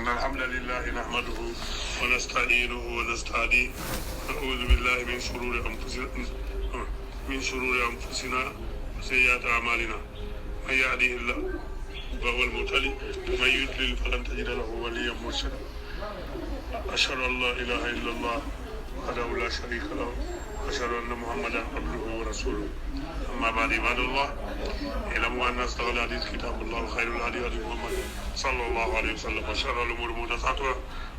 إن الحمد لله نحمده ونستعينه ونستهديه نعوذ بالله من شرور أنفسنا وسيئات أعمالنا من يهده الله فهو المهتدي ومن يضلل فلن تجد له وليا مرشدا أشهد أن لا إله إلا الله وحده لا شريك له وأشهد أن محمدا عبده ورسوله أما بعد عباد الله اعلموا أن أصدق الحديث كتاب الله وخير الهدي هدي محمد صلى الله عليه وسلم وشر الأمور محدثاتها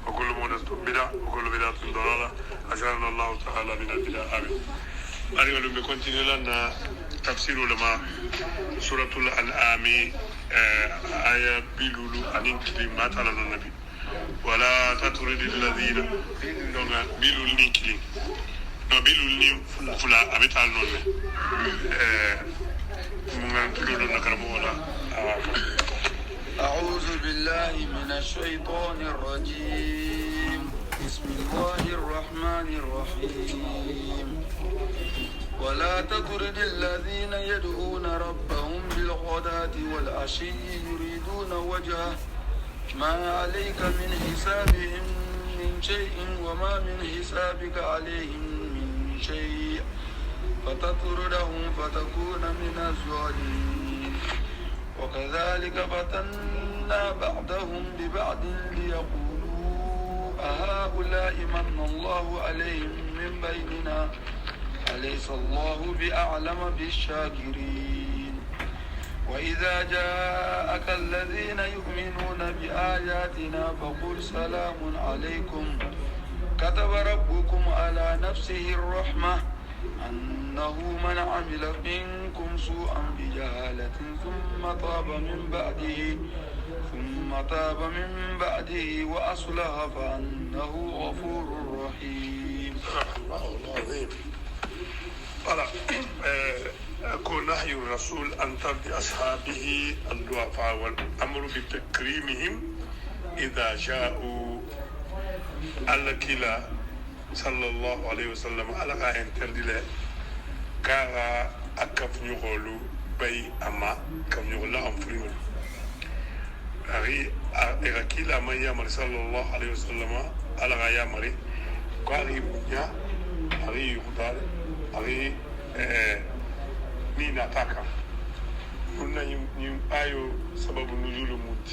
وكل محدثة بدعة وكل بدعة ضلالة أجرنا الله تعالى من البدع آمين. أريد أن نكونتيني لنا تفسير لما سورة الأنعام آية بيلولو أن كلمات على النبي ولا تطرد الذين بيلول نيكلين بيلول نيم فلا أبيتال نون أعوذ بالله من الشيطان الرجيم بسم الله الرحمن الرحيم ولا تطرد الذين يدعون ربهم بالغداة والعشي يريدون وجهه ما عليك من حسابهم من شيء وما من حسابك عليهم من شيء فتطردهم فتكون من الظالمين وكذلك فتنا بعضهم ببعض ليقولوا أهؤلاء من الله عليهم من بيننا أليس الله بأعلم بالشاكرين وإذا جاءك الذين يؤمنون بآياتنا فقل سلام عليكم كتب ربكم على نفسه الرحمة أنه من عمل منكم سوءا بجهالة ثم تاب من بعده وأصلح فأنه غفور رحيم. الله العظيم. أكون نهي الرسول أن ترد أصحابه الضعفاء والأمر بتكريمهم إذا جاءوا الكلا صلى الله عليه وسلم على انتردله كارا أكف نيغولو بي أما كم نيغولا أمفريون أري أكيلا من يامر صلى الله عليه وسلم على يامري كاري بنيا أري يغدار أري نينا تاكا قلنا يم آيو سبب نزول موت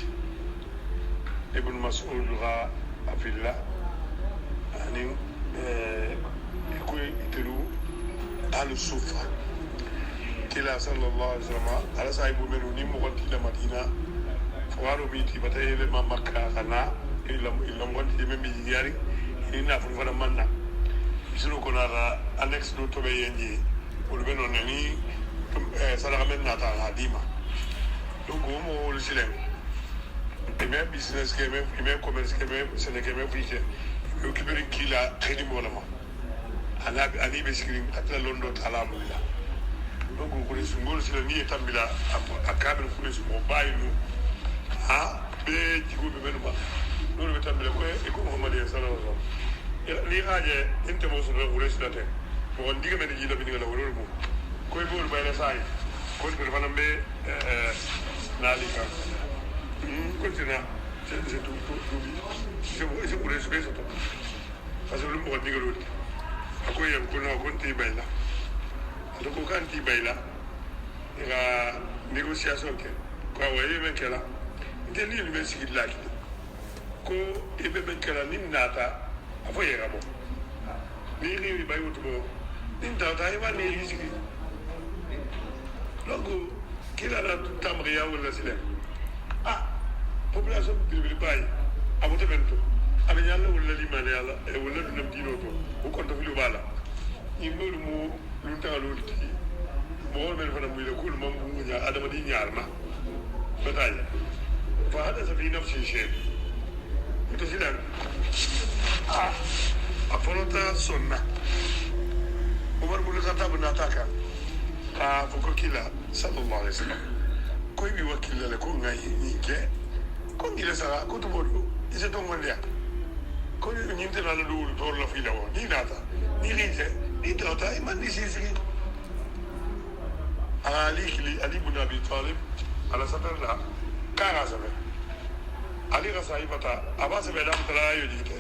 ابن مسعود غا أفي الله يعني يكون يتلو أهل الصوفة كلا صلى الله عليه وسلم على صاحب منو نيم وقت إلى مدينة فوارو بيتي بتاعي لما مكة كنا إلا وقت لما بيجاري إننا فنفنا منا بيسلو كنا أنكس دو تبي ينجي ولبنو نني صدق منا تاع هديمة donc au moment où le silence et même business que même commerce que même c'est que même fric occupé qui la très mollement ani be sikirin atla londo talamullah donc ko le sungol sila ni tambila akabe ko le sumo bayinu ha be jigo be benuma no be tambila ko e ko Muhammad sallallahu alaihi wasallam ni haje inte mo so ko le sila te ko ndiga men jida bi ngala woro mo ko e bol bayla sai ko be fanam be nalika continua c'est tout c'est pour respect ça parce que le mo ndiga lo akoy yam ko no kon ti bayla to ko kan ti bayla ga négociation ke ko waye men kala ngel ni men sigid laki ko e be men kala ni nata afoye rabo ni bay wutu bo din ta ta ba ni sigid logo kila la tamriya wala silem population bi bay amoto bento abe yalla wala limane yalla e wala dum dino to ko to fi bala yimɓeɗo mo luntagalol ti mo men fana muyde kul mam muña adama di ñarna bataille fa hadasa fi nafsi chey ito silan a folota sonna Omar bun Khattab nataka ka foko kila sallallahu alaihi wasallam koy bi wakilale ko ngay ñike ko ngila sara ko to bodo ise to mondia ko ni ñimte na la do tor la fi lawo ni nata ni rije ni tota man ni sisi Ali ibn Abi Talib ala safarla kara sabe ali ga saifata abasa be dam tala yo jigite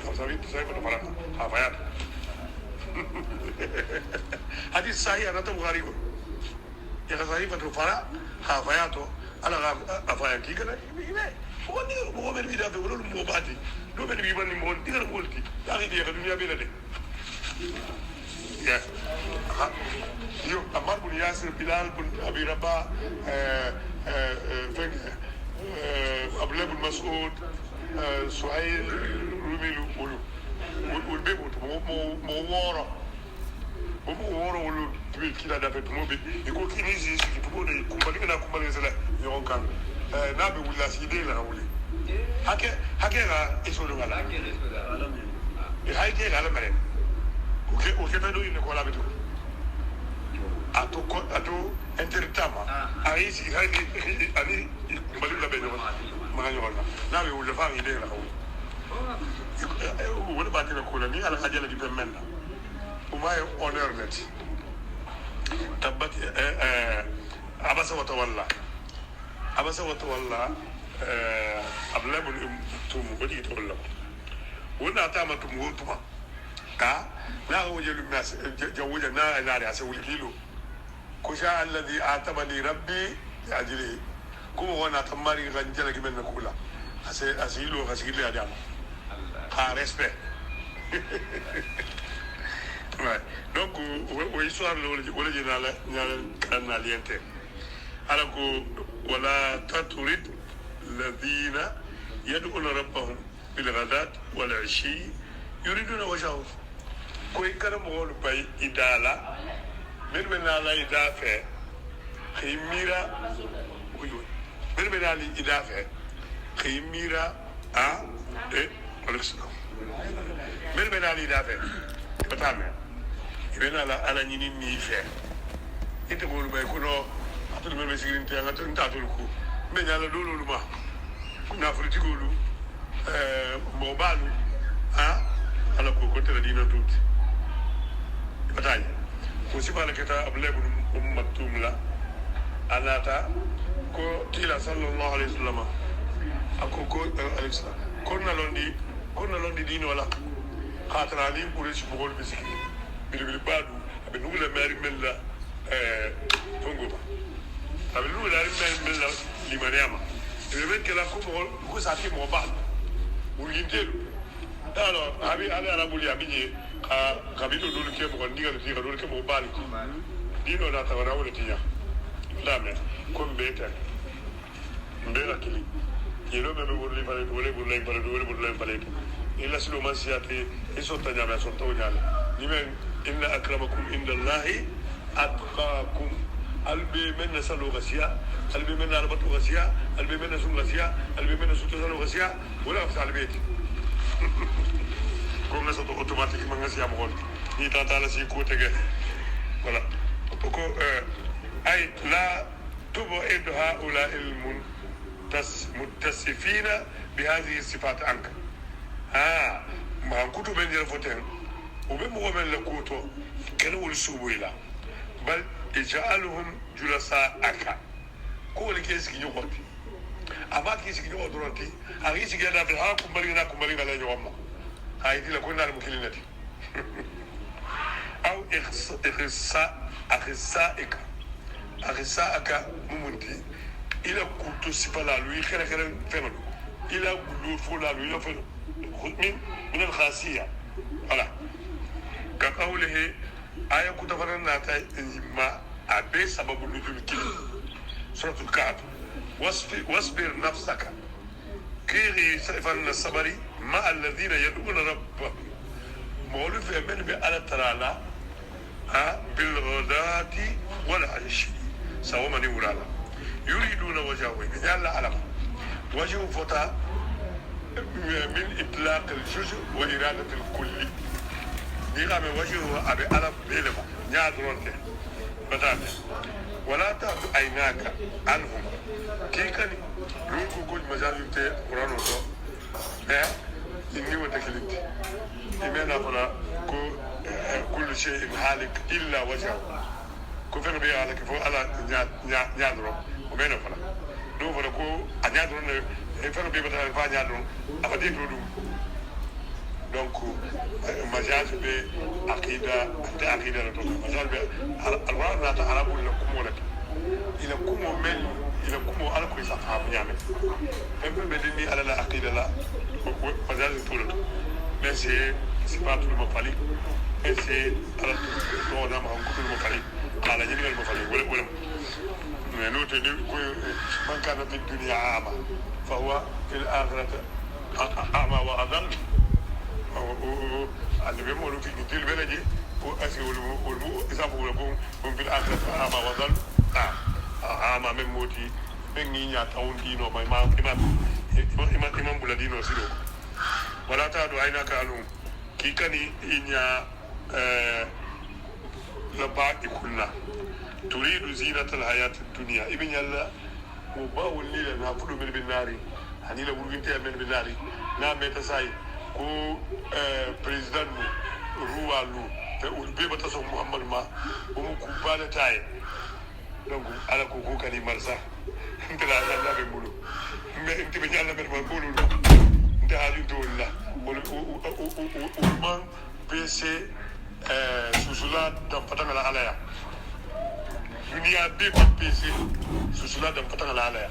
saifata fara hafayat hadis sahih anata bukhari ko ya ga saifata fara hafayato ala ga afaya ki kana ine woni mo be bi da be wolo mo bati do be bi ban mo digal molti ya ga dunya be la de ya yo Ammar bin Yasir Bilal bin Abi Rabah Abdullah bin Mas'ud Suhail Rumilu والبيبوت مو ورا ولو تبي كذا دافت مو بي يقول كي نيجي تقول كمبالي سلا يوم كان نابي ولا سيدي لا ولي هكذا يسولوا على هاي كذا على مرين وكيف تدو إنك ولا بتو أتو انترتاما أيش هاي أني كمبالي لا بينهم ما يقولنا نابي ولا فاهم يدي لا ولي wani ba ta da kula ni alhajjala di pemmenna umaye honor net tabbat abasa wa tawalla ablabul tum bodi to walla wona ta ma tum wotuma ka na wajelu nas jawuja na da sai wulkilo ko sha alladhi atabani rabbi ajli kuma wana tamari ganjala giben kula asilo gasigile adam respect. Ouais. Donc, oui, soit le général canaliente. Alors que, voilà, taturid, الذين يدعون ربهم بالغداة والعشي يريدون وجهه. كوي كرم هو الباي إدالة من على إدافع خيميرا من على إدافع خيميرا من بين علي دافع بتعمل بين على نيني ميفه انت بقول بيكونوا أتون من بيسيرين تيانا تنتظركوا من على دولو ما كنا فريتي قولوا موبالو على كوكوت الدين توت بتاعي وسيب على كتا أبلغ مكتوم لا أنا تا كو تيلا صلى الله عليه وسلم أكو كو عليه السلام كنا لوندي دين ولا خاطراني بوليس بقول بسكي بالبادو بنقول ماري من لا فنجوبا بنقول ماري من لا لمريم بنقول كلا كم ساعتين مع بعض وينتلو alors abi ala buli abije kabilo dulu ke mo ndiga ti ka dulu ke mo bali dino na tawara wala tiya dame ko mbeta mbela kili yelo be wurli fale wala wurli fale wala wurli fale illa sulu masiyati isota nyama sota nyala nimen inna akramakum indallahi atqakum albi men salu ghasiya albi men albatu ghasiya albi men sun ghasiya albi men sutu salu ghasiya wala salbeti ko nga soto automatique ma nga si am xol ni tata la si ko tege voilà ko ay la tubu id haula ilmun متصفين بهذه الصفات عنك ما كتب بين الفتن وبمغمن لكوتو كانوا السوبيلا بل اجعلهم جلساء كل كيس كي يقولي اما كيس كي يقول دورتي اغيس كي دا في حالكم برينا لا يوم هاي دي لكنا المكلينتي او اخصائك ممنتي إلى كنت سبلا لوي خير فنو إلى كل فلا لوي فنو من الخاصية voilà كقوله آية كتفرنا ناتا ما أبي سبب نزول كل سورة الكهف واصبر نفسك كيري سيفن الصبري مع الذين يدعون ربهم مولف من بألا ترالا بالغداة والعشي سوى من يورالا يريدون وجهه يلا علم وجهه فتا من إطلاق الجزء وإرادة الكل نيغام وجهه أبي علم بيلما نيادرون بتاعنا ولا تعد عيناك عنهم كيكني لوكو كل مجال تي قرانو تو إني وتكلمت إمنا فلا كل شيء هالك إلا وجهه كفر بيا على كفو على نيادرون ومن فلا دو فلا كو أنيادرون e fero be bata fa nya don afa de to dum donc majaz be aqida anta aqida la to majaz be alquran la ta arabu la kumo la ila kumo men ila kumo ala ko sa fa nyame fembe be dini ala la aqida la majaz to la mais c'est pas tout le monde fallait et c'est ala to na ma ko tout le monde fallait ala jini le fallait wala mais nous tenu man kana fi dunya ama fa huwa fil akhirati ama wa adall النبي مولو في جديل بلدي وأسي والمو إذا بقول لكم هم في الآخرة أما وظل أما من موتي من ينيا تاون دينو ما إمام بلدينو سيرو ولا تعدوا عينك عنهم كي كاني إنيا لباقي كلنا تريد زينة الحياة الدنيا ابن يلا وباول ليلة نافلو من بالناري هني لو بنتي من بالناري نعم يتساي ko president nu ruwa lu te ulbe bata so muhammad ma o mu ku bala tay donc ala ko ko kali marsa ndala Allah be mulu me nti be yalla be ma bulu nda haju dolla o man pc susula da patanga la alaya dunia be pc susula da patanga la alaya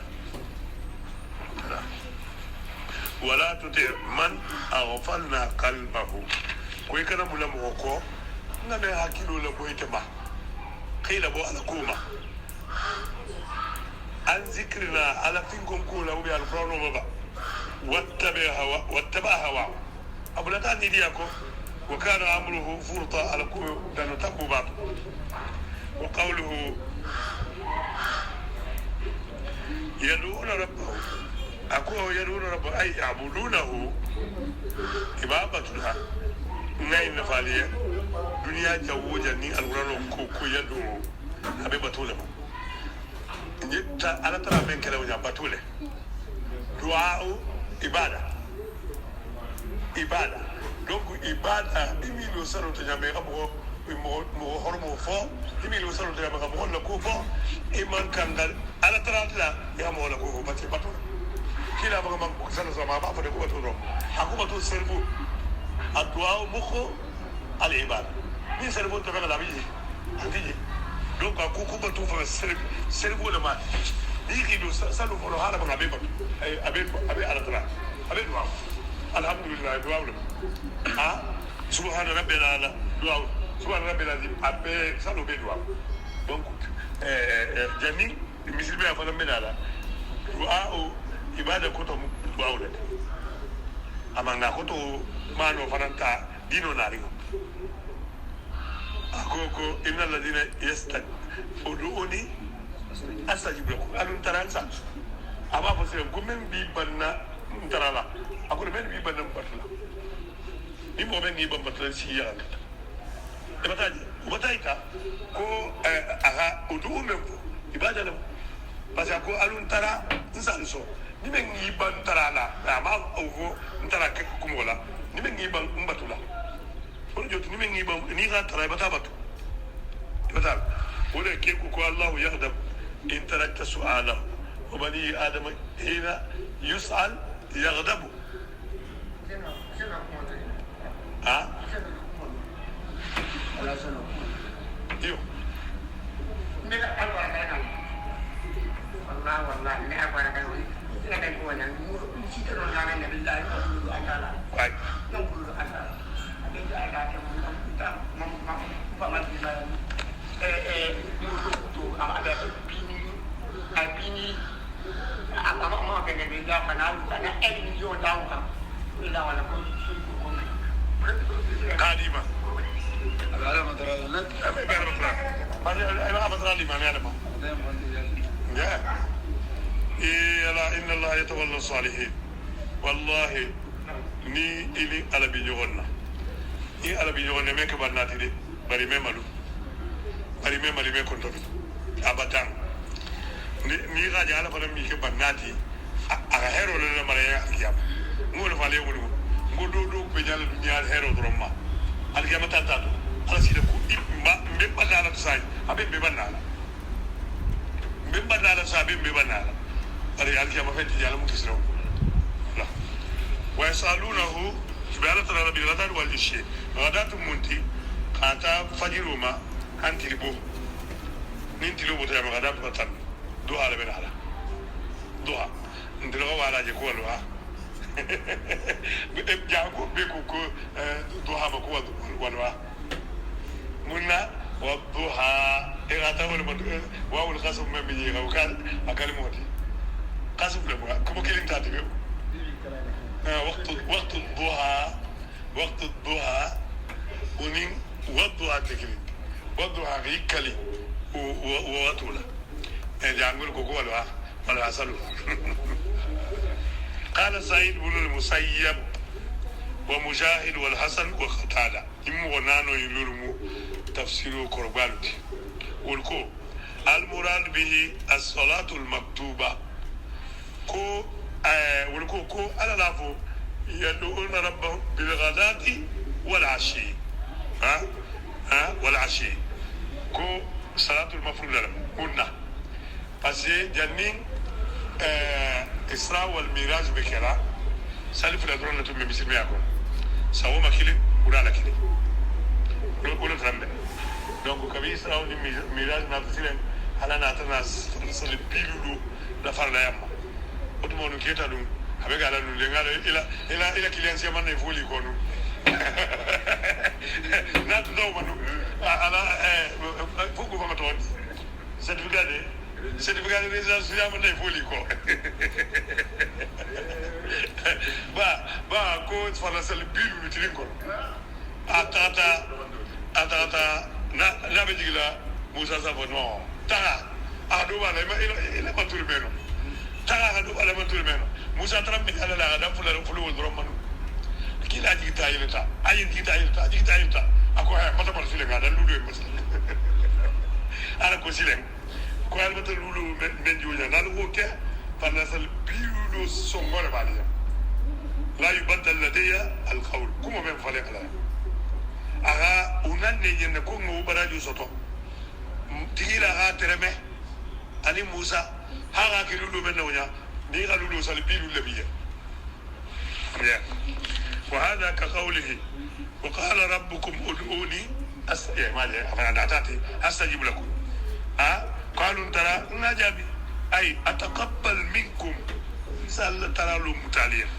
ولا تطع من أغفلنا قلبه كوي كان مولا موكو نبي هاكيلو لبوي تما قيل بو على كوما عن ذكرنا على فينكم كولا وبي القرآن وبابا واتبع هوا أبو لا تعني ديكو وكان أمره فرطا على كوما دانو تقو بعض وقوله يدعون ربه أكو يدعون ربه أي يعبدونه إبابتها نين نفالية دنيا جوجا ني القرآن كو يدعو حبيبته له جت على ترى من كلام جابته له دعاء إبادة donc ibada imi lo saro to nyame abo mo hormo fo imi lo saro to nyame abo la ko fo iman kandal ala tarata ya mo la ko bati batu kila ba man ko sala sama ba fa de ko batu ro akuma to serbu adwa mukho al ibada ni serbu to ba la bi andi donc ko batu fa serbu la ma ni ki do salu fo lo hala ba be batu abe ala tarata abe do alhamdulillah do awlo subhana rabbina ala du'a subhana rabbil azim abe salo be du'a donc jani misil be afala menala du'a o ibada ko to du'a o de amanga ko to mano faranta dino nari ko innal ladina ud'uni astajib lakum alun taransa aba fa se ko men bi banna tarala akul men bi banna batla ni mo ben ni batla si ya e bataita ko aha udu men ibada la parce que alun tara nsal so ni men ni ban tarala ma o ntara ke kumola ni men ni ban batula ko jot ni men ni ban ni ga tara batu wala ke ko Allah yahdab in tarakta su'ala wa bani adam hina yus'al يغضب ايوه والله لا أقول لك لا تقول أنا نسيت أن أنا نبي الله يقول أنا لا نقول أنا أبدا أنا ما بيني apa mau kena dia kenal sana million tahun ila wala ko kadima ala madara la ama madara lima ne alama ya إن الله يتولى الصالحين والله ni ili ala bi ñogonna ni ala bi ñogonna me ke barnati de bari me malu me konto abadan ni raja ala fana mi ke bannati aga hero le mara ya alkiyama ngol fale ngol do be jalla dunya hero dromma alkiyama tata ala sida ku mbe banala to sai abe be banala sa be banala bari alkiyama fenti jalla mu kisro ويسألونه بألة ربي الغداء والعشي غداة منتي قاتا فجرهما أنت لبوه ننتلو بتاعم غداة بطن دوها لبن على دوها ندلو على جكوالها جاكو بيكو دوها بكو والوا منا والضحى إغاثة ولا واو القسم من بيجي وكان أكلموتي قسم لبوا كم كلمة تاتي وقت الضحى ونين والضحى تكلم والضحى غيكلي وواتولا جانغول كوكو ولا أسألو قال سعيد بن المسيب ومجاهد والحسن وقتادة إمو ونانو يلورمو تفسير قربانتي والكو المراد به الصلاة المكتوبة كو والكو كو على لافو يدعون ربهم بالغداة والعشي والعشي كو صلاة المفروض لهم قلنا بس جنين إسراء والميراج بكرا سالف الأدرون لتوم بمسلم ياكم سووا مكيلين ولا لكيلين ولا ترمب donc kabi israel ni mirage na tsilen ala na tana sele bilulu la farla yamma otumo no keta dum abe gala no le ngala ila clients yamma na foli ko no na to do manu ala fuku ko to certificat de résidence yamma na foli ko ba ko farla sele bilulu tilin ko atata na bejigila Musa sabo no tanga adu wala ila matul meno tanga adu wala matul meno Musa trambe ala la da fulu wol rom manu kila jigita yilta ayin jigita yilta ako ha mata par sile ngada lulu e masa ala ko sile ko al mata lulu men joja na lu ke fana sal biulo songole baliya la yubaddal ladayya al qawl kuma men fale ala aga unan ne yenne ko ngo baraju soto tigira ga tereme ani Musa haga kilulu men nonya ni ga lulu sal bilu lebiya ya wa hada ka qawlihi wa qala rabbukum ud'uni asya ma ja afana atati astajib lakum qalu tara najabi ay ataqabbal minkum sal taralu mutaliyan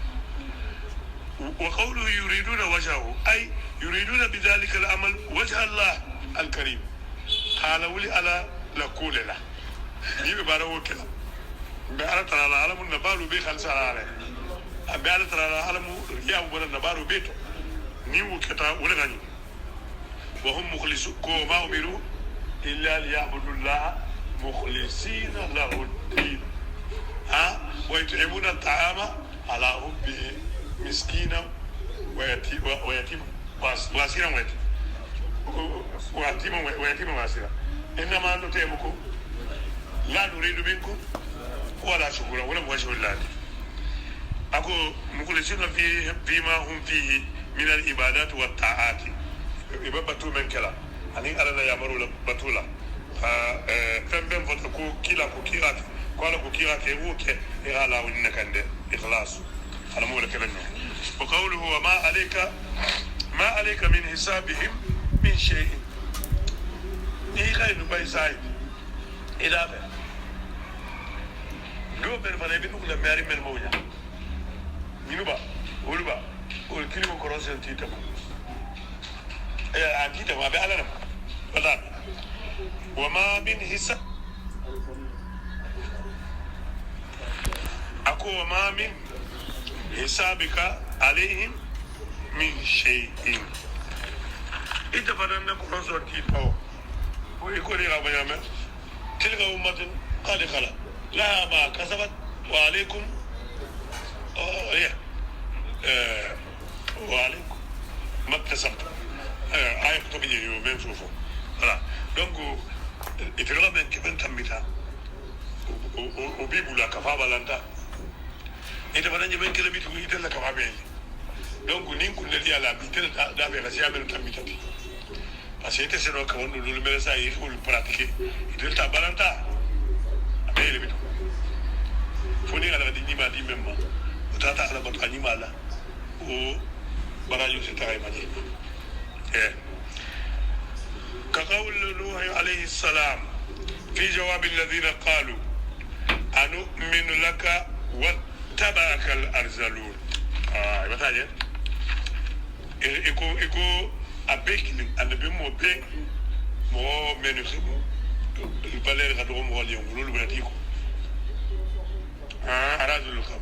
وقوله يريدون وجهه أي يريدون بذلك العمل وجه الله الكريم قال ولي على لكول له يبي بارو كلا بألا ترى العالم النبارو بي خلص على بألا ترى العالم يا أبو النبارو بيتو نيو كتا ولغني وهم مخلصون كما أمروا إلا ليعبدوا الله مخلصين له الدين ويطعمون الطعام على حبه مسكينا ويتيما واسيرا ويتيما واسيرا إنما نطعمكم لا نريد منكم ولا شكورا ولا وجه الله أكو مخلصين فيما هم فيه من العبادات والطاعات يبقى من كلا أني أنا يأمروا بطولا فمن فتكو كلا كوكيرات قال كوكيرات يوكي إغالا ونك عند إخلاص على مولى كلامه وقوله وما عليك من حسابهم من شيء إيه غير بايسايد إضافة دو بيرفاني بينو كلا ماري من موجا مينوبا ولبا والكلمة كروسين تيتم تيتم ما بيعلنا ولا وما من حساب أكو وما من حسابك عليهم من شيء إذا فدنا كروسين تيتم ويقول يا رب يا تلك أمة قد خلت لها ما كسبت وعليكم وعليكم ما اكتسبتم آية طبيعية يومين شوفوا voilà donc ifirga men kiben tambita o bibula kafa balanta ita fadan je ben kila bitu ita la kafa ben donc nin kun le dia la bitel da be rasiya men tambita parce que ite sero ka wondo lulu mele sa yi ful pratiquer ita ta balanta be le bitu foni ala di ma di memma tata ala bot ani mala o baraju sitay mani كقول نوح عليه السلام في جواب الذين قالوا أنؤمن لك واتبعك الأرذلون يبتاجي إكو أبيكلين أنا بيمو بيك مو منو سبو البلاد غدو مو اليوم ولول بنتيكو أرذلون كم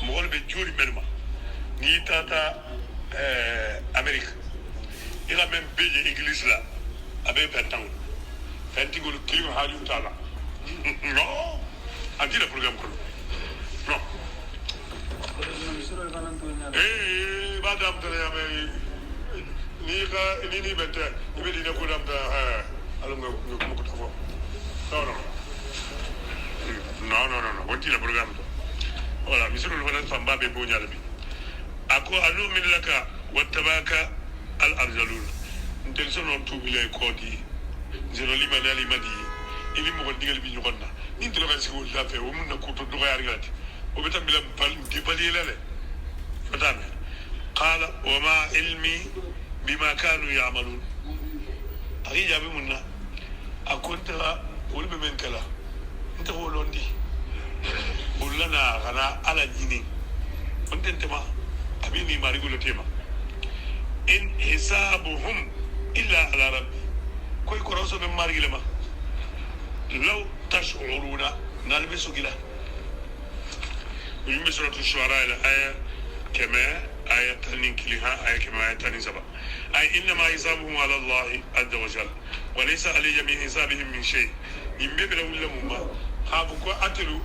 مو بيجوري منما نيتاتا أمريكا ila même beje église là avec 20 ans fentigol clim haju tala non anti le programme ko non badam tele ame ni bete ni be dina ko dam ta alo ngo ko tafo non wonti le programme to voilà misulu le fanan famba be bo nyala bi ako alu min laka wattabaka الأرجلون نتلسون توبلي كودي زيرو لما نالي مدي إلي مغن ديغل بي نغنى نتلو غن سيقول لافي ومن نكوتو دغيار غلاتي وبتم بلا بالي لالي فتامي قال وما علمي بما كانوا يعملون أغي جابي منا أكنت ولم من كلا انت هو لوندي ولنا غنا على جيني انت انتما أبيني ماريغو لتيما إن حسابهم إلا على ربي كوي كراسو من مارغي لما لو تشعرون نلبسوا كلا ويوم سورة الشعراء الآية كما آية تنين كلها آية كما آية تنين سبا أي إنما حسابهم على الله عز وجل وليس على جميع حسابهم من شيء يمبي بلا ولا مما هابوكو أتلو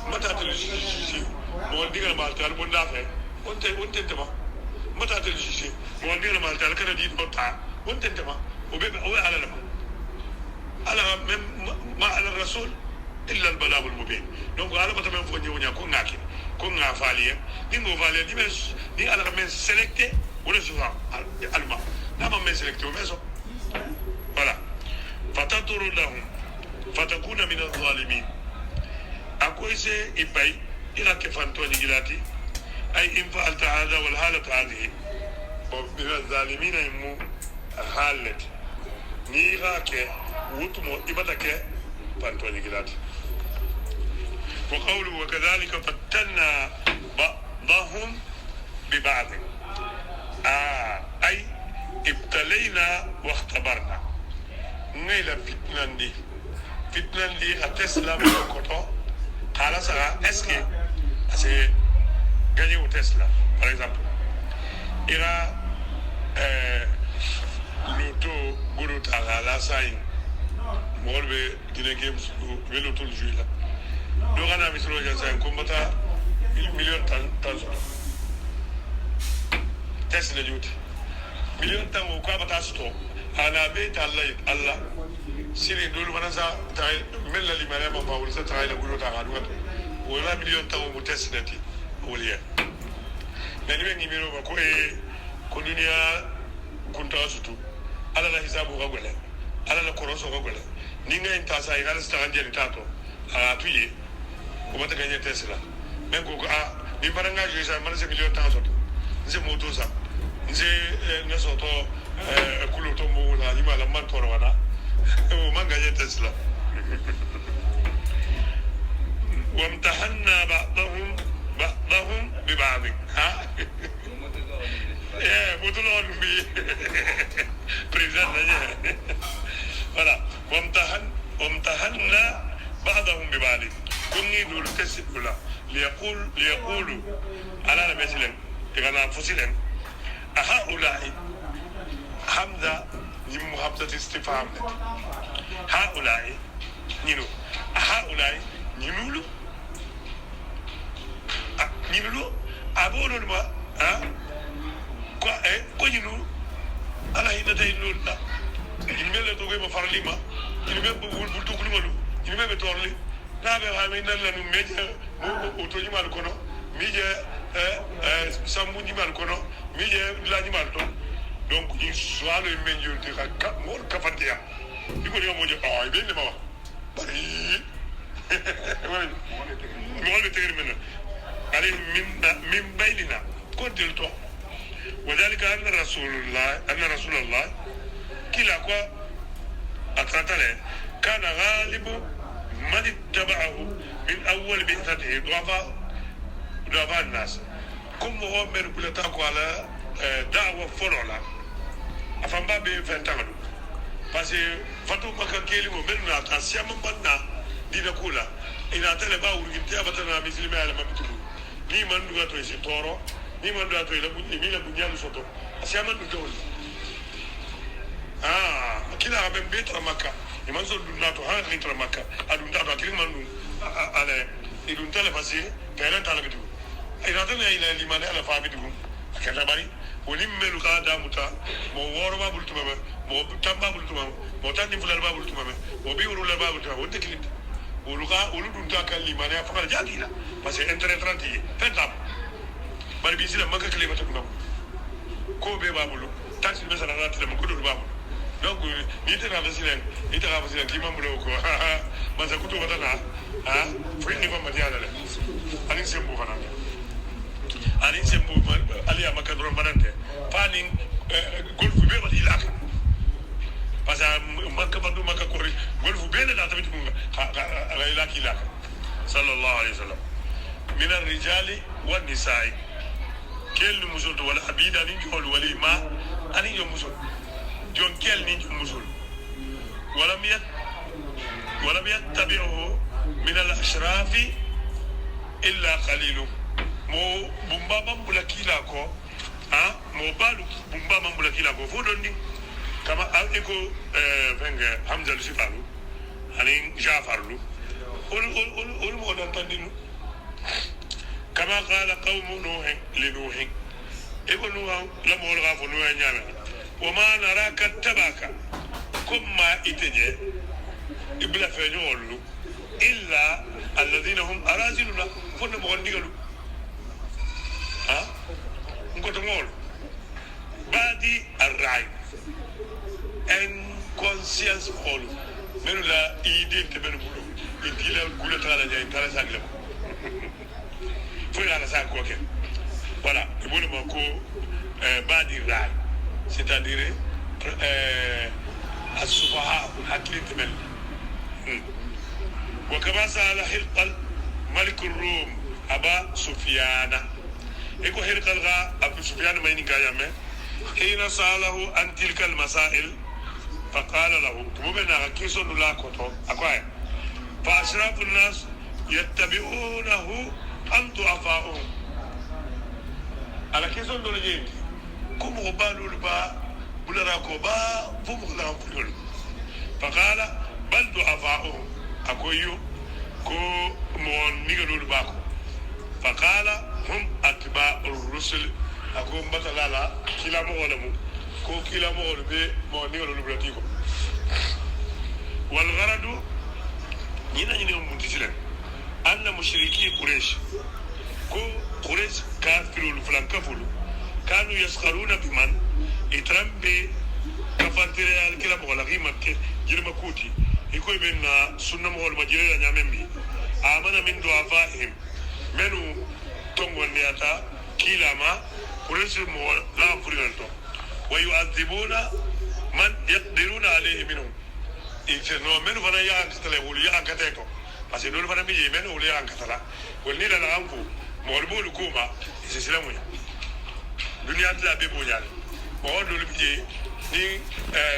متى أتلو شيء مولدين المالتال بندافع وانت تبا متى أتلو شيء مولدين المالتال كنا دي بطع وانت تبا وبيبقى هو على لما على ما على الرسول إلا البلاغ المبين donc ala bata men fonje wonya ko ngaki ko nga faliye dingo faliye di mes ni ala men selecté wala souvent alma dama men selecté o meso voilà fataturu lahum fatakuna min adh-dhalimin akoise ibay ila ke fanto ni gilati ay in fa'alta hadha wal halat hadhihi wa min adh-dhalimin imu halat ni rake wutumo ibadake fanto ni gilati وقوله وكذلك فتنا بعضهم ببعض أي ابتلينا واختبرنا نيلا فتنة دي تسلا بلوكوتو قال سرا اسكي اسي gagné au Tesla par exemple ira l'auto guru tala la sain morbe dine games velo tout le jeu là do gana misro jansan kumbata million tan Tesla joti million tan ko bata sto ana be ta Allah siri dolu manasa ta mella li mala ma bawul sa ta la gulu ta gadu wala million tan mo Tesla ti woliya nani be nimero ba ko dunia kunta sutu ala la hisabu ga gole ala la koroso ga gole ninga intasa igala sta ngeli tato a tuye ko bata gagné Tesla men ko ni baranga je sa man se million tan soto nse moto sa nse ne soto kulo to mo la ni mala man toro wana o man gagné Tesla وامتحنا بعضهم ببعض ها بطلون بي بريزنت voilà وامتحنا بعضهم ببعض كوني دول تسبلا ليقولوا على مثلا كنا فصلن هؤلاء حمزة يم حمزة استفهام هؤلاء نينو هؤلاء نينولو نينولو أبولو ما ko ñinu ala hina tay non da ñu mel to ko farali ma ñu mel bu bu to ko lu ñu mel torli na be ha me nan la nu meje mo to ñu mal ko no mije sambu ñu mal ko no mije la ñu mal to donc ñu swalo men ñu te ka mo ka fantia diko yo mo je ay be le ma wax bari mo le tegir men ale min baynina كنت rasulullah kila kwa atratale kana ghalibu man ittaba'ahu min awwal bi'thatihi du'afa an-nas comme ho mer bulata ko ala da'wa folola afamba be fentangadu parce que fatu maka keli mo benna ta siama banna dina kula ina tele ba urginte abatana muslimi ala mabtu ni man duga to ci toro ni man duga to la bu ni la bu nyalu soto siama du tol kila ben betra maka ni man so du nato ha ritra maka adu ndato akili man du ale idun tele fasi pere tala bitu ina tele ila limane ala fa bitu akata bari woni melu ka damuta mo woro ba bultu ba mo tamba bultu ba mo tandi fulal ba bultu ba mo bi wuro la ba bultu ba wonde kilit wuluka wuludun ta kan limane afakal jadila parce que intérêt 30 pentam bari bi sila maka kele bata kunam ko be ba bulu taxi be sana ratile mo kudu ba bulu donc ni tena vasilen ki mambulo ko masa kutu batana fo ni ko madiala le ani sembu fana ani sembu ali amaka dron banante pani golf be wadi lak parce que makka bandu makka ko golf be na tamit ko ala ilaki lak sallallahu alaihi wasallam min ar-rijali wan nisa'i kel musul wala abida ni jol wali ma ani yo musul jon kel ni musul ولم يتبعه من الأشراف إلا قليل mo bumba mambula kila ko mo balu bumba mambula kila ko fodonni kama eko venga hamza sifalu ani jafarlu ol mo dan tandinu kama qala qaum nuh li nuh eko nuh la mo la fo nuh nyama wa ma naraka tabaka kuma iteje ibla feñolu illa alladhina hum araziluna fonde mo ndigalu ngoto ngol badi array en conscience all menu la idée te menu bulu idila gula tala jay tala sangle fo la sa ko ke voilà ibulu mako badi ray c'est-à-dire السفهاء حكيم تمل وكما سأل هرقل ملك الروم أبا سفيان إكو هرقل غا أبو سفيان ما ينقى حين سأله عن تلك المسائل فقال له تمومنا كيسو نلاكوتو أكواي فأشراف الناس يتبعونه أم ضعفاؤهم على كيسو نلاجين كم غبالوا لبا بلراكو با فمغلام فلول فقال بل ضعفاؤهم أكويو كو مون نيغلول باكو فقال هم أتباع الرسل أكو مبتلالا كلا مغلمو كو كلا مغلم بي مون نيغلول بلاتيكو والغرض ينا منتسلين أن مشركي قريش كو قريش كافرون فلانكفلو كانوا يسخرون بمن itrambe kafantire al kila mo la rima ke jirma kuti ikoy benna sunna mo wal majira nyamembi amana min do afahim menu tongo ndiata kila ma kuresi mo la furinto wa yu'adhibuna man yaqdiruna alayhi minhum ite no menu fana ya katale wuli ya kateko parce que do fana bi menu wuli ya katala woni la anku mo bolu kuma isilamu dunia la be bonyal bon do libié ni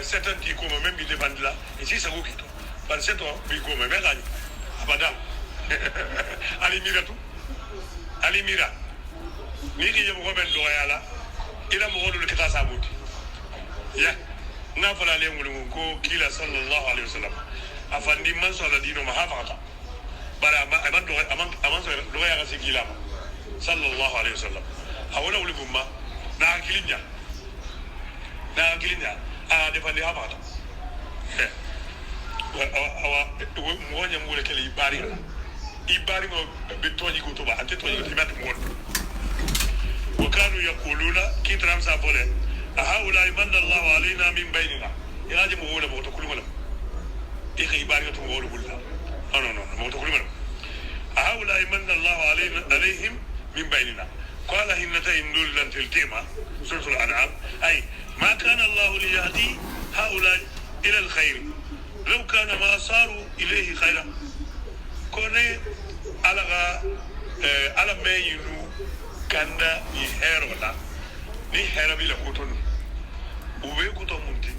certains qui comme même bi dépend là et si ça vous quitte parce que toi bi comme mais gani abadam ali mira ni ki yemo ko ben do yala ila mo do kita sabuti ya na fala le ngul ko kila sallallahu alaihi wasallam afandi man sala dino mahafata bara man do aman so do ya ga sikila sallallahu alaihi wasallam awala wuli bumma na kilinya defandi habata awa moña ngule kele ibari no betoji ko to ba ante to yi timat mo wa kanu yaquluna kitram sa bole haula imanna Allah alaina min bainina yaji mo wala mo to kuluma e kay ibari to mo wala bulla non mo to kuluma haula imanna Allah alaihim min bainina قال هنتين دول لن تلتيما سورة الأنعام أي يهدي هؤلاء إلى الخير لو كان ما صاروا إليه خيرا كوني على ما ينو كان يهيرولا يهيرو بلا كوتون وبي كوتون مونتي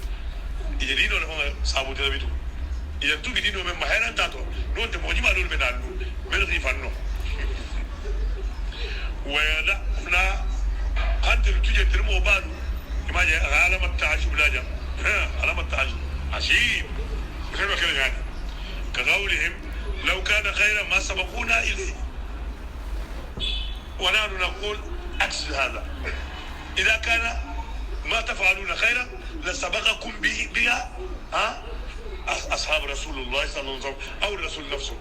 يجدينو لهم سابو تلبيتو يجدو بدينو من مهيران تاتو نون تموجي ما دول بنانو ملغي فانو ويدا كنا قد تجي ترمو بالو ما جاء علامة التعجب لا جاء علامة التعجب عجيب كيف كلام يعني كقولهم لو كان خيرا ما سبقونا إليه ونحن نقول عكس هذا إذا كان ما تفعلون خيرا لسبقكم بها أصحاب رسول الله صلى الله عليه وسلم أو الرسول نفسه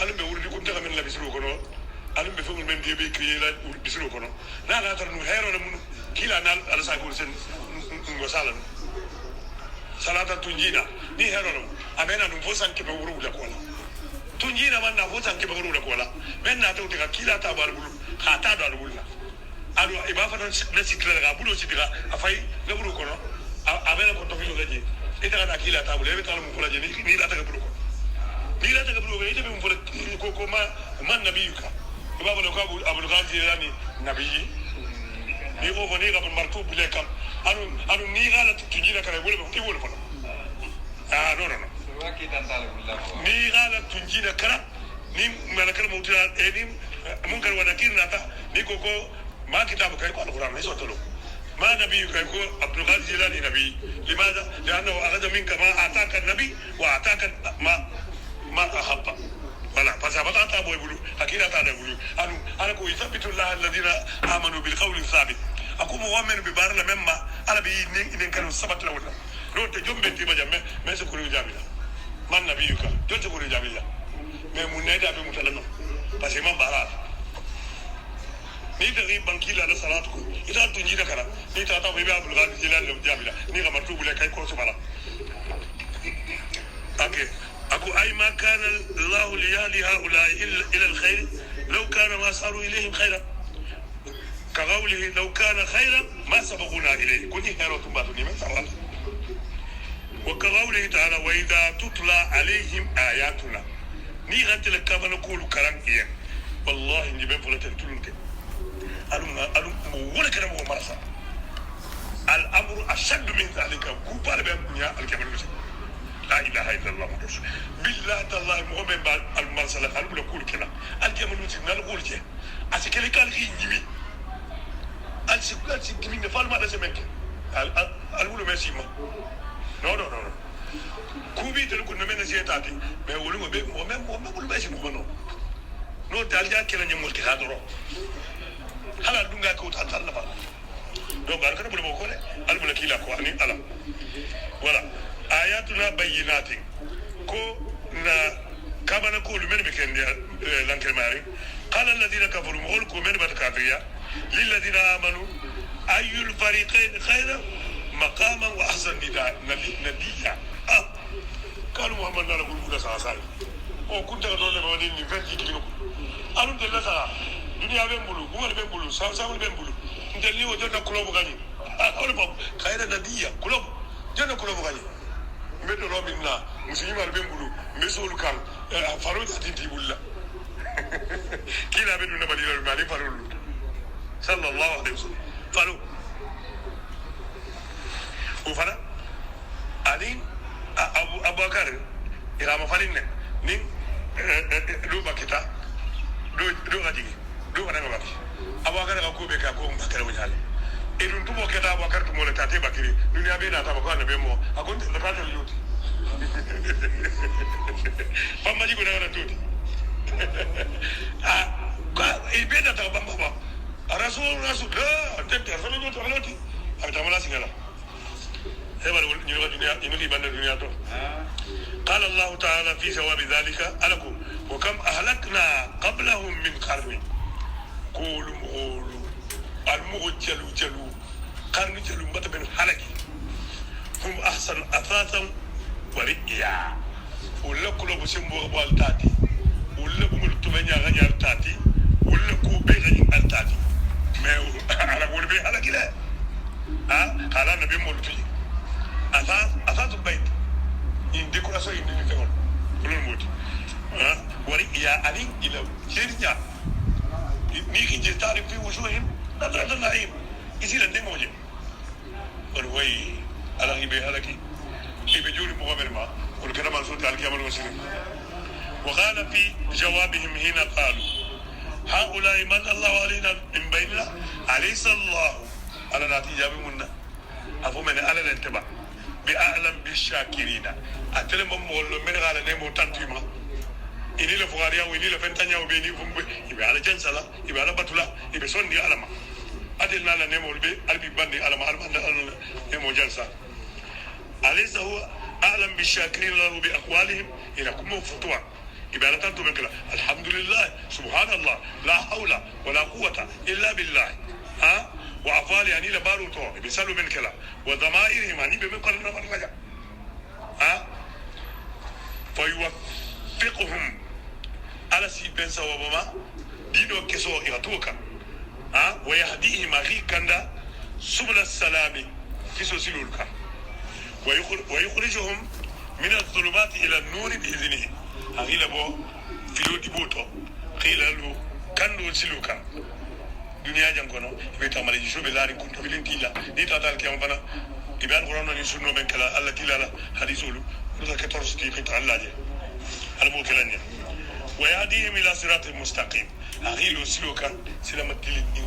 ألم بيقول لكم تغى من لا بيسلوا كنوا ألم بيفهم من دي بيكري لا بيسلوا كنوا لا ترنو هيرو نمو كلا نال على ساكول سن وسالن صلاة تنجينا ni hero no amena no vosan ke bewuru la kola tunjina man na vosan ke bewuru la kola men na to tika kila ta barbulu khata do albulla ado iba fa na sikra ga bulo sidira afai na bulu kono amena ko to filo gaji ita na kila ta bulo be tala mu kola je ni la ta ga bulo ko ni la ta ga bulo ga ita be mu fola ko ma man nabiyuka iba bolo ko abul ghazi yani nabiyi ni ko voni ga ban martu bule kam anu ni gala tunjina kare bulo ko bulo kono no ni gala tunjina kara ni malakal mawtila ni munkar wa nakir nata ni koko ma kitabu kai ko alquran ni sotolo ma nabi kai ko abdul qadir jilani nabi limadha li'annahu akhadha minka ma ataka an-nabi wa ataka ma ahabba wala fasabata ta boy bulu hakira ta da bulu ana ko yuthabbitu allah alladhina amanu bil qawli thabit akumu wa min bi barla memma ala bi ni kanu sabat lawla non te jombe ti ma jamme mais c'est pour jabila man nabiyuka jonte pour jabila mais mun neda be mutalano parce que man barat ni da ri banki la salatu ko ita tunji da kara ni ta ta be abul gadi jilal lo jabila ni ga matu bule kai ko su bala okay aku ay ma kana allah liyadi haula ila alkhair law kana ma saru ilayhim khayran كقوله لو كان خيرا ما سبقونا إليه كنت هيرو تنباتني من سوال وكقوله تعالى وإذا تطلع عليهم آياتنا ني غنت لك كما نقول كلام إيه والله إني بين فلتن تلونك ألم ولا كلام هو مرسى الأمر أشد من ذلك كوبار بين الكمال لا إله إلا الله محمد بالله الله مؤمن بالمرسى قالوا نقول كلام الكمال نقول كه أسكلي قال إني alsi kimi ne falma da semenke alwulu mesima no kubi de ko nemena setati mais wolu mo be mo même bulu mesima ko no dalja kala nyamul ki hadoro hala dunga ko ta Allah ba do bar kana bulu ko le alwulu kila ko ani ala wala ayatuna bayyinatin ko na kabana ko lu men be kende lankel mari qala alladhina kafaru mulku men bat kafiya للذين آمنوا أي الفريقين خيرا مقاما وأحسن نديا قالوا محمد لا نقول كذا ساسال أو كنت أقول لهم أن نفرج كذا أنا مدلنا سا دنيا بيمبلو بقول بيمبلو سام بيمبلو مدلني وجدنا كلام غني أقول لهم خيرا نديا كلام جدنا كلام غني مدلنا رابنا مسلمين بيمبلو مسؤول كان فاروق تدين بولا كلا بدنا بدينا مالي فاروق صلى الله عليه وسلم قالوا وفنا أدين أبو بكر إلى ما فلنا نين دو بكتا دو غادي دو غادي غادي أبو بكر أكو بك أكو بكر وجهه إذن تبغى كذا أبو بكر تمول تاتي بكري دنيا بينا تبغى أنا بيمو أكون لكات اليوت فما جيبنا ولا توتي إبدا تبغى بابا رسول لا تبدأ رسول الله تعالى أبدا سينلا هذا نيجي الدنيا نيجي بند الدنيا تو قال الله تعالى في ثواب ذلك ألكم وكم أهلكنا قبلهم من قرن قولوا المغجلوا قرن جلوا متى بين حلقي هم أحسن أثاثا ورئيا ولا كل بسمو بالتاتي ولا بملتمنيا غنيا التاتي ولا كوبي غنيا التاتي ما على قول بي على كده على النبي مولتي أثاث البيت إن ديكوراسيون إن ديكور كل الموت وري يا أني إلى جريجا نيجي جتاري في وجوههم نظرة النعيم يصير عندهم وجه والوي على غيبة على كي يبجوري مغامر ما والكلام عن صوت الكلام الوسيم وقال في جوابهم هنا قالوا هؤلاء من الله علينا من بيننا أليس الله على نتيجة منا أفهم على الانتباه بأعلم بالشاكرين أتلم مولو من على نمو تنتيما إني لفقاريا وإني لفنتانيا وبيني فمبي يبي على جنسلا يبي على بطلا يبي سوندي على ما أدلنا على نمو البي ألبي بندي على ما على نمو جنسا أليس هو أعلم بالشاكرين له بأقوالهم إلى كم فتوى يبي على تنتو من كلا الحمد لله سبحان الله لا حول ولا قوة إلا بالله ها وأفعال يعني لبارو تو بيسالوا من كلا وضمائرهم يعني بمقارنة مرجع ها فيوفقهم على سيبن سوابما دينو كسو يغتوكا ها ويهديهم أخي كندا سبل السلام كسو سلولكا ويخرجهم من الظلمات إلى النور بإذنه أخي لبو فيلو ديبوتو قيل له كندو سلوكا dunia jangono be tamale jiso be lari kunto bilin tilla ni tatal kiyam bana iban qur'an ni sunno ben kala allah tilala hadithulu ruta 14 ti qita allaje almu kelanya wa yahdihim ila siratil mustaqim aghilu siluka silama tilini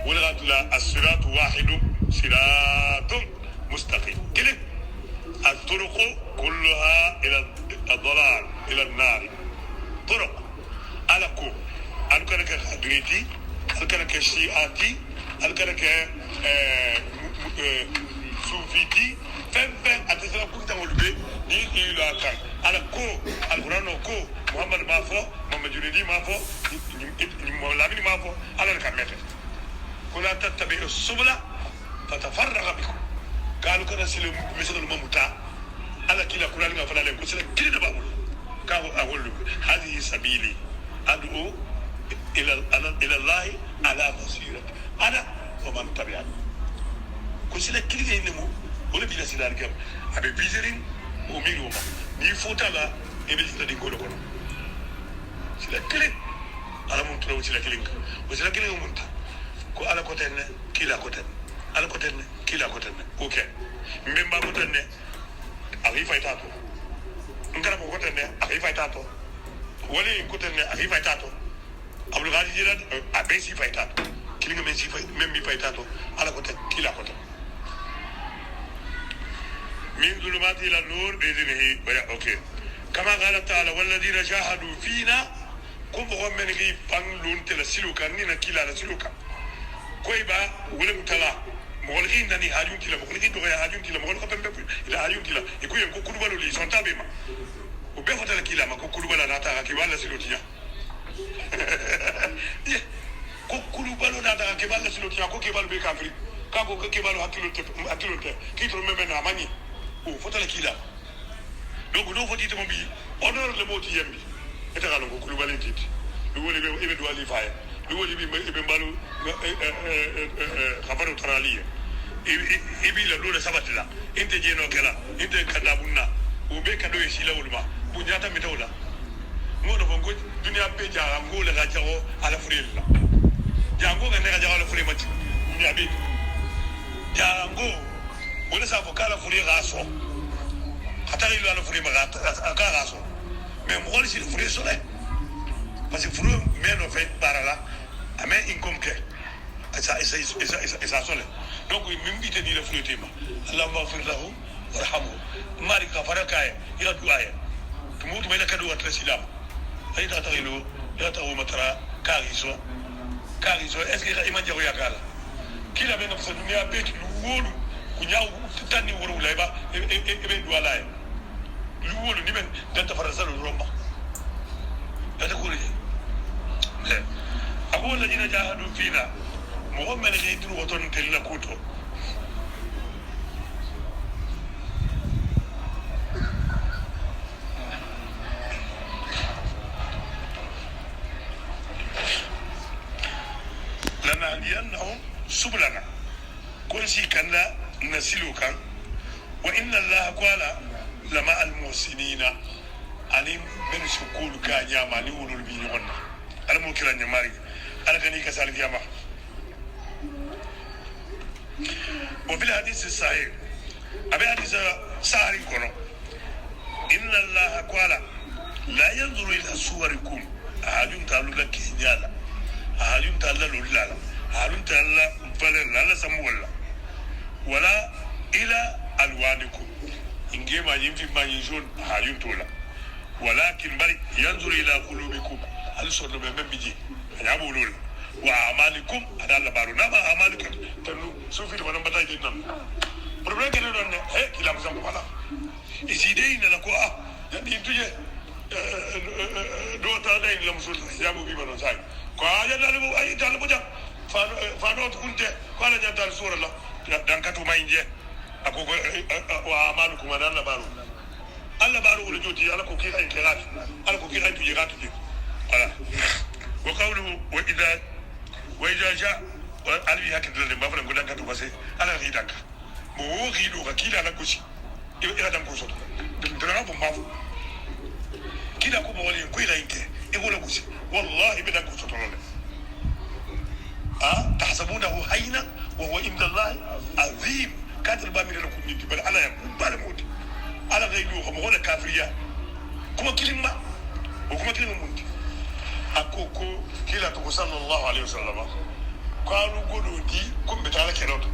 wala la as-sirat wahid siratun mustaqim kile الطرق كلها الى الضلال الى النار طرق على كو انكرك خدريتي الكرك شيعاتي الكرك صوفيتي فم أتسرع كنت أقول ني إلى كان على كو القرآن كو محمد ما فو محمد جريدي ما فو مولامي ما فو على الكاميرا كنا تتبع السبل فتفرغ بكم قالوا كنا سلم مثل الممتع على كلا قرآن فلا لكم سلم كل بابول كانوا أقول هذه سبيلي أدعو إلى الله على بصيرة أنا ومن تبعني كسلا كل ينمو ولا بلا سلال كم أبي بيزرين ومين وما نيفوتا لا يبي تدي كولو كولو سلا كل على من تروح سلا كلين وسلا كلين ومنتا كو على كوتن كلا كوتن على كوتن كلا كوتن أوكي من باب كوتن أغير فايتاتو نكرا كوتن أغير فايتاتو ولي كوتن أغير فايتاتو Abdul Ghani Jilan abesi faitato kilinga mensi memmi faitato ala kota kila kota min zulumati ila nur biidhnihi wa okay kama qala ta'ala walladhina jahadu fina kum wa men gi panglun tela siluka ni na kila la siluka koiba wala mutala mogolgi ndani hajun kila mogolgi to ya hajun kila mogol kapembe ila hajun kila ikuye ko kulubalo li sontabe ma ube fotala kila ma ko kulubala nata ka wala silutia ko kulu balo da daga ke balla silo ko ke balo be kafri ka ko ke balo hatilote ki to membe na mani o fotala kila donc no foti to mbi honor le moti yembi eta galo ko kulu balentiti du woni be do ali faye du woni be balu khabaru taraliye ibi la do sabatila inte jeno kala inte kadabunna o be kado e sila ulma bu nyata mitawla ngono bongo dunia pe jango le gajago ala furilla jango ga ne gajago ala furilla mati dunia be jango wala sa fo kala furilla gaso hatari lo ala furilla ga gaso mais mo wala si furilla sole parce que furilla meno fait parala ame incomke esa sole donc min bite ni la furilla tema allahumma ighfir lahu warhamhu mari ka faraka ya duaya tumutu baina kadu wa trasilam aida tagilu ya tawu matara kariso eske ga iman jago yakala kila bena fa dunia beti luwolu kunyaw tani woro layba e do alay luwolu ni ben danta farasalo romba ada kuli abu alladhina jahadu fina muhammad yidru waton tella kuto لنهدينهم سبلنا كل شيء كان نسلو كان وإن الله قال لما المحسنين أني من سكول كانيا ما نقول البينون أنا ممكن أن يماري أنا كني كسالك يا ما وفي الحديث الصحيح أبي حديث ساري كنو إن الله قال لا ينظر إلى صوركم أهلون تعالوا لك كينيالا أهلون تعالوا لولالا أهلون تعالوا فللا لا سمولا ولا إلى ألوانكم إنجي ما ينفي ما ينجون أهلون تولا ولكن بل ينظر إلى قلوبكم هل صدر من بيجي يابو لولا وأعمالكم هذا الله بارو نما أعمالكم تنو سوفي لمن بتاعي جنن problem كده ده هي كلا مسام ولا إزيدين لكوا يعني تيجي دو تادين لمسول يابو بيبانو ساي كوا جالبو أي جالبو جا فانو تكونت كوا لجا دار سورة لا دانكاتو ما ينجي أكو وأعمالكم هذا الله بارو الله بارو ولا جوتي الله كوكي أي كلام الله كوكي أي تجارات تجي voilà وقوله وإذا جاء ألبي هكذا لما فلان قدام كتو بس أنا غيدك مو غيدو كيلا أنا كوشي إذا دام كوشة دمتنا بمافو كيلا كوبا ولي كويلا إنك يقول كوشي والله بدأ كوشة طلالة تحسبونه هينا وهو عند الله عظيم كاتل بامي لكم نيتي بل أنا يقول بالموت أنا غيدو خمغونا كافريا كما كلمة وكما كلمة موت akoko kila to sallallahu alaihi wasallam kwanu godo di kun be tala kerot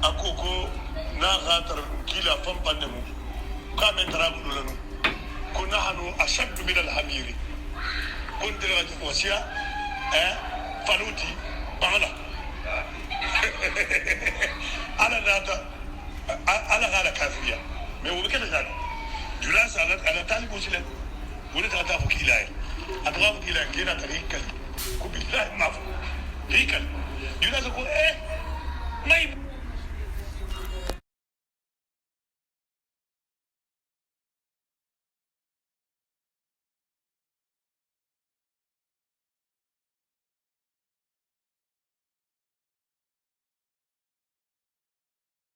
akoko na gatar kila fampanne mu ka men tarabu lanu kuna hanu ashaddu min al-hamiri kun dira ta wasiya faluti bala ala nata ala gala kafiya me wo kete jani julasa ala talibu silen wala ta fakila أضغط إلى كنا تريكل كوبي لا ما في ريكل ينادى كو